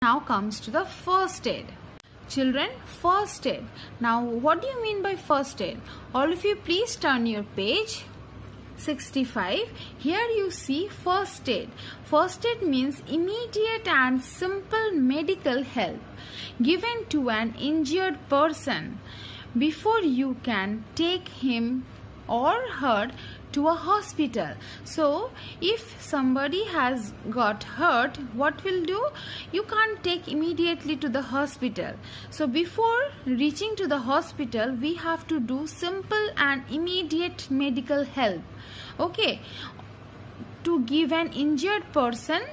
now comes to the first aid. Children, first aid. Now what do you mean by first aid? All of you please turn your page 65. Here you see first aid. First aid means immediate and simple medical help given to an injured person before you can take him or her to a hospital. So if somebody has got hurt, what will do? You can't take immediately to the hospital. So before reaching to the hospital, we have to do simple and immediate medical help. Okay, to give an injured person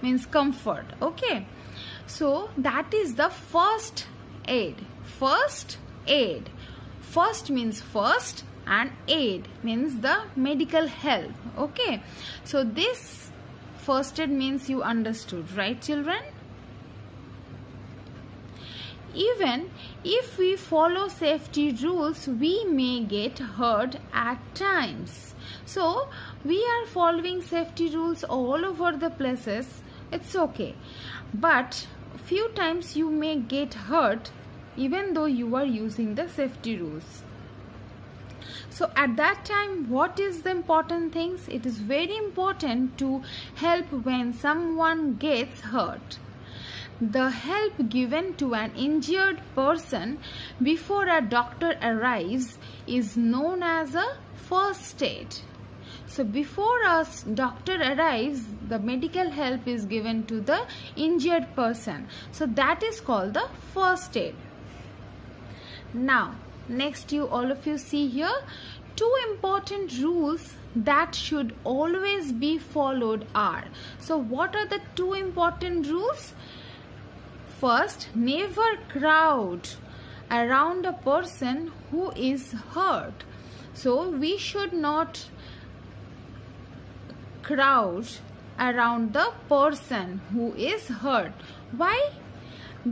means comfort. Okay, so that is the first aid. First aid. First means first and aid means the medical help. Okay, so this first aid means you understood, right children? Even if we follow safety rules, we may get hurt at times. So we are following safety rules all over the places. It's okay, but few times you may get hurt even though you are using the safety rules. So at that time, what is the important things? It is very important to help when someone gets hurt. The help given to an injured person before a doctor arrives is known as a first aid. So before a doctor arrives, the medical help is given to the injured person. So that is called the first aid. Now, next all of you see here two important rules that should always be followed are. So what are the two important rules? First, never crowd around a person who is hurt. So we should not crowd around the person who is hurt. Why?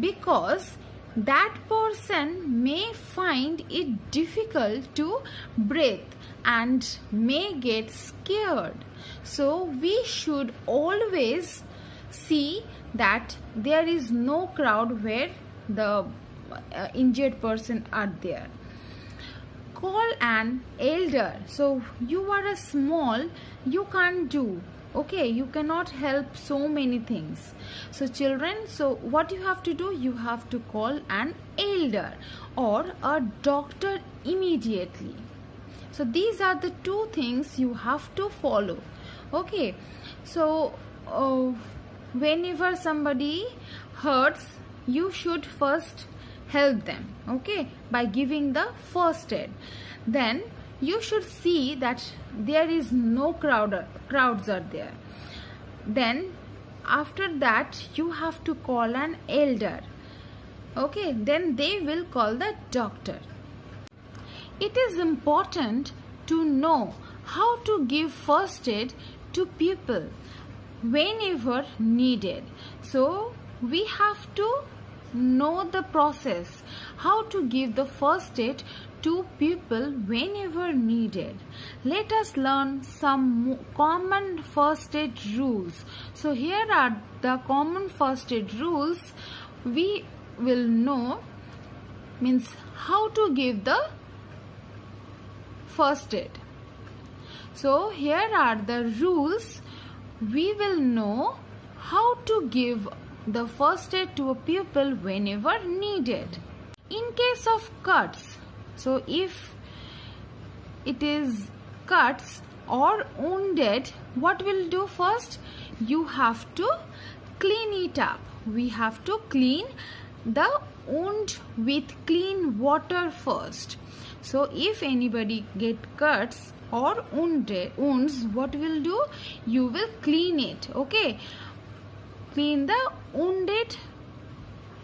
Because that person may find it difficult to breathe and may get scared. So we should always see that there is no crowd where the injured person are there. Call an elder. So you are a small, you can't do. Okay, you cannot help so many things. So children, so what you have to do? You have to call an elder or a doctor immediately. So these are the two things you have to follow. Okay, so whenever somebody hurts, you should first help them, okay, by giving the first aid. Then you should see that there is no crowds are there. Then after that you have to call an elder. Okay, then they will call the doctor. It is important to know how to give first aid to people whenever needed. So we have to know the process, how to give the first aid to people whenever needed. Let us learn some common first aid rules. So here are the common first aid rules. We will know means how to give the first aid. So here are the rules. We will know how to give the first aid to a pupil whenever needed. In case of cuts, so if it is cuts or wounded, what will do first? You have to clean it up. We have to clean the wound with clean water first. So if anybody get cuts or wounds, what will do? You will clean it. Okay, clean the wounded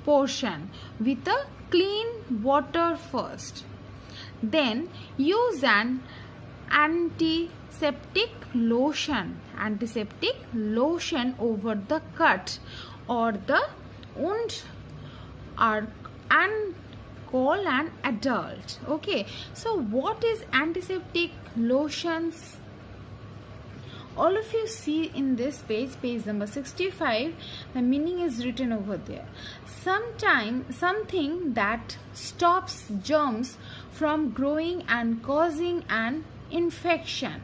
portion with a clean water first. Then use an antiseptic lotion over the cut or the wound and call an adult. Okay, so what is antiseptic lotions? all of you see in this page number 65, the meaning is written over there. Something that stops germs from growing and causing an infection.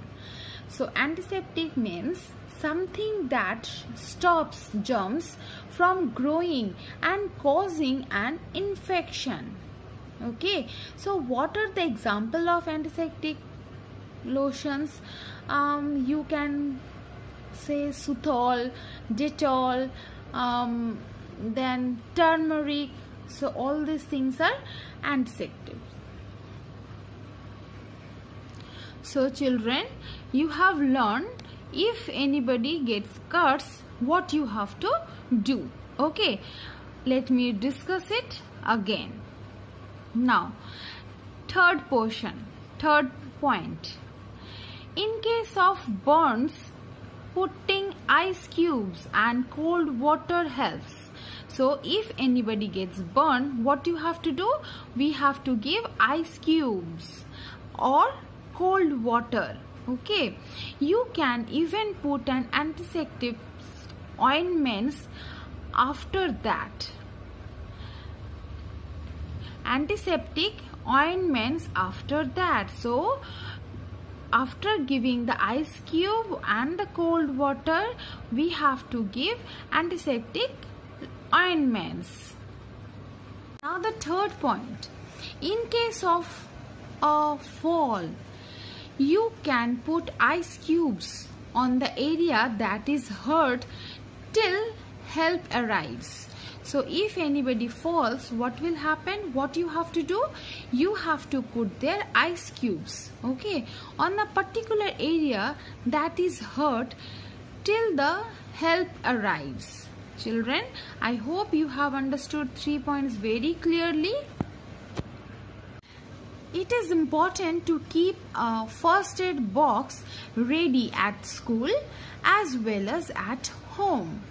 So antiseptic means something that stops germs from growing and causing an infection. Okay, so what are the example of antiseptic lotions? You can say Suthol, Dettol, then turmeric. So all these things are antiseptic. So children, you have learned if anybody gets cuts, what you have to do. Okay, let me discuss it again. Now, third point. In case of burns, putting ice cubes and cold water helps. So if anybody gets burned, what you have to do? We have to give ice cubes or cold water. Okay, you can even put an antiseptic ointments after that. Antiseptic ointments after that. So after giving the ice cube and the cold water, we have to give antiseptic ointments. Now the third point. In case of a fall, you can put ice cubes on the area that is hurt till help arrives. So if anybody falls, what will happen? What you have to do? You have to put their ice cubes, okay, on a particular area that is hurt till the help arrives. Children, I hope you have understood 3 points very clearly. It is important to keep a first aid box ready at school as well as at home.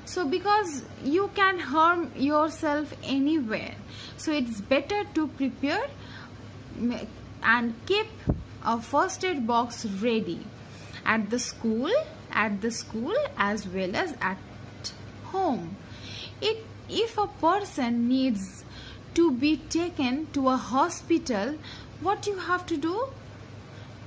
So because you can harm yourself anywhere, so it's better to prepare and keep a first aid box ready at the school as well as at home. If a person needs to be taken to a hospital, what you have to do?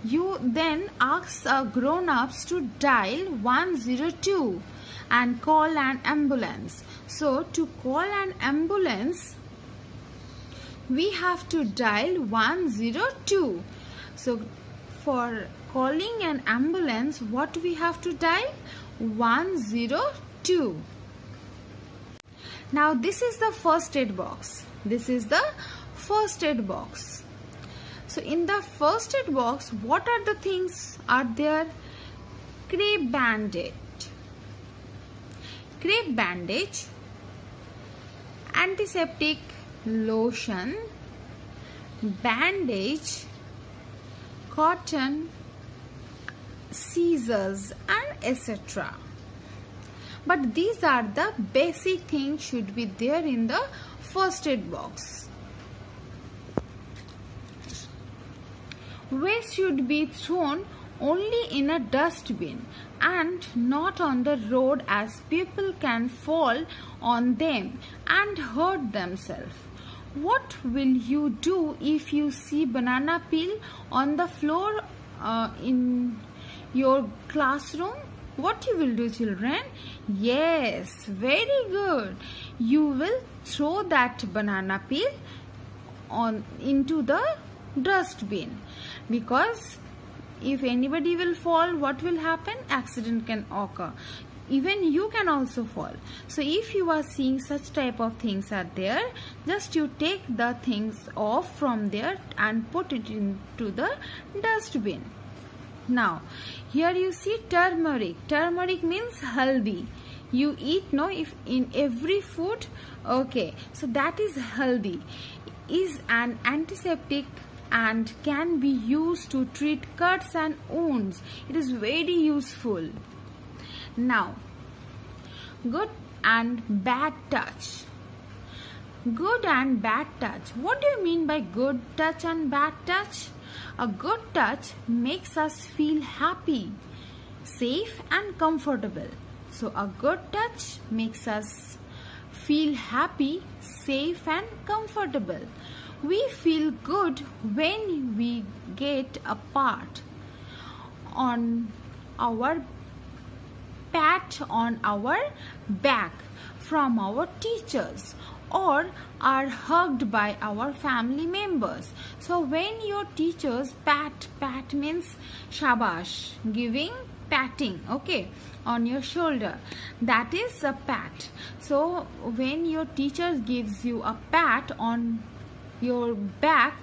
You then ask grown-ups to dial 102 and call an ambulance. So to call an ambulance, we have to dial 102. So for calling an ambulance, what we have to dial? 102. Now this is the first aid box. This is the first aid box. So in the first aid box, what are the things are there? Crepe bandage, antiseptic lotion, bandage, cotton, scissors, and etc. But these are the basic things should be there in the first aid box. Waste should be thrown only in a dustbin and not on the road, as people can fall on them and hurt themselves. What will you do if you see banana peel on the floor in your classroom? What you will do, children? Yes, very good. You will throw that banana peel into the dustbin, because if anybody will fall, what will happen? Accident can occur. Even you can also fall. So if you are seeing such type of things are there, just you take the things off from there and put it into the dustbin. Now here you see turmeric. Turmeric means haldi. You eat, no, if in every food. Okay, so that is haldi. Is an antiseptic and can be used to treat cuts and wounds. It is very useful. Now, good and bad touch. Good and bad touch. What do you mean by good touch and bad touch? A good touch makes us feel happy. safe and comfortable. So a good touch makes us feel happy, safe and comfortable. We feel good when we get a pat on our back from our teachers or are hugged by our family members. So when your teachers pat means shabash, giving patting, okay, on your shoulder, that is a pat. So when your teacher gives you a pat on your back,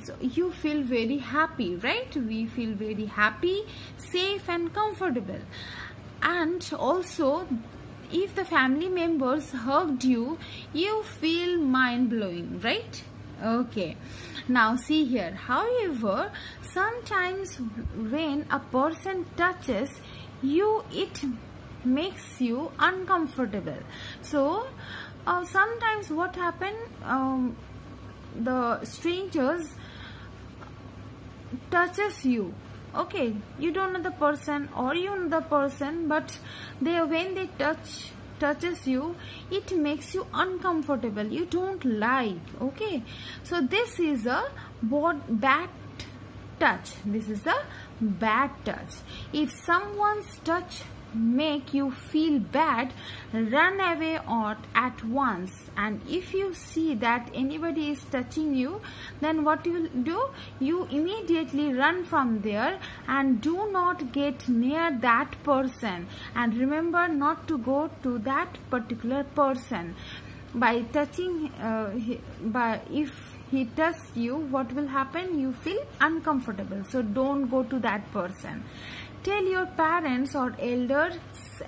so you feel very happy, right? We feel very happy, safe and comfortable. And also if the family members hugged you, you feel mind-blowing, right? Okay, now see here. However, sometimes when a person touches you, it makes you uncomfortable. So sometimes what happen, the strangers touches you, okay, you don't know the person or you know the person, but when they touches you, it makes you uncomfortable, you don't like, okay. So this is a bad touch. This is a bad touch. If someone's touch make you feel bad, run away at once. And if you see that anybody is touching you, then what you will do, you immediately run from there and do not get near that person, and remember not to go to that particular person. By touching if he touches you, what will happen? You feel uncomfortable, so don't go to that person. Tell your parents or elders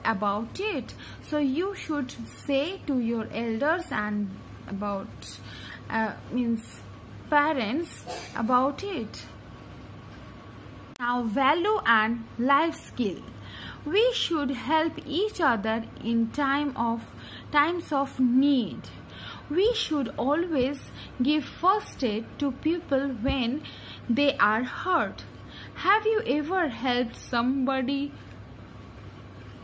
about it. So you should say to your elders and about parents about it. Now, value and life skill. We should help each other in times of need. We should always give first aid to people when they are hurt. Have you ever helped somebody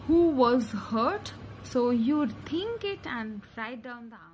who was hurt? So you think it and write down the answer.